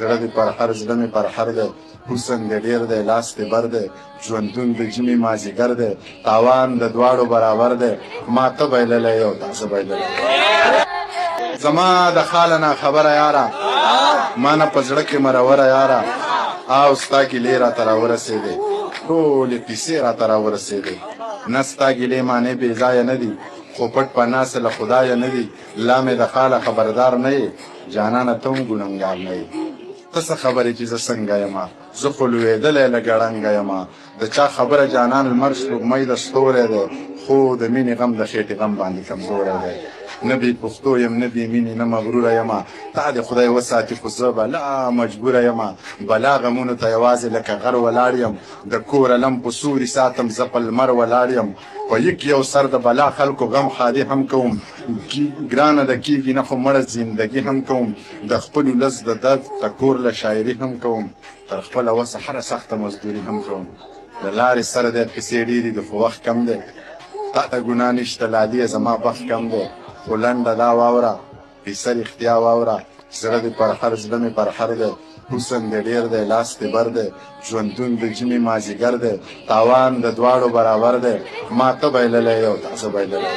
زړه دې پر هر زړه مې پر هر دی حسن دې ډېر دی لاس دې بر دی ژوندون د ژمي مازدیګر دی تاوان د دواړو برابر دی ما ته بایللی او تاسو بایللی زما د خاله نه خبره یاره ما نه په زړه کې مروره یاره او ستا ګیلې راته راورسېدې ټولې پیسې راته راورسېدې نه ستا ګیلې معنی بې ځایه نه دي خو پټ په ناسه له خدایه نه دي لا مې د خاله خبردار نه یې جانانه ته هم ګنهګار نه یې ته څه خبرې چې زه څنګه یمه زه خو لوېدلی لکه ړنګه یمه د چا خبره جانان لمر سپوږمۍ د ستوری دی خو د مینې غم د خېټې غم باندې کمزوری دی نه بې پښتو یم نه بې مینې نه مغروره یمه تا دې خدای وساتي خو زه به لا مجبوره یمه بلا غمونو ته یوازې لکه غر ولاړ یم د کور علم په سوري ساتم زه په لمر ولاړ یم په یک یو سر د بلا خلکو غم خادي هم کوم ګرانه د کیږي نه خو مړه زندګي هم کوم د خپلو لس د درد د کور له شاعري هم کوم تر خپله وسه هره سخته مزدوري هم کوم د لارې سره دی پیسې ډېرې دي خو وخت کم دی تا ته ګناه نشته لاليه زما بخت کم دی خو لنډه دا واوره پیسه رښتیا واوره زړه دې پر هر زړه مې پر هر دی حسن دې ډېر دی لاس دې بر دی ژوندون د ژمي مازدیګر دی تاوان د دواړو برابر دی ما ته بایللی او تاسو بایللی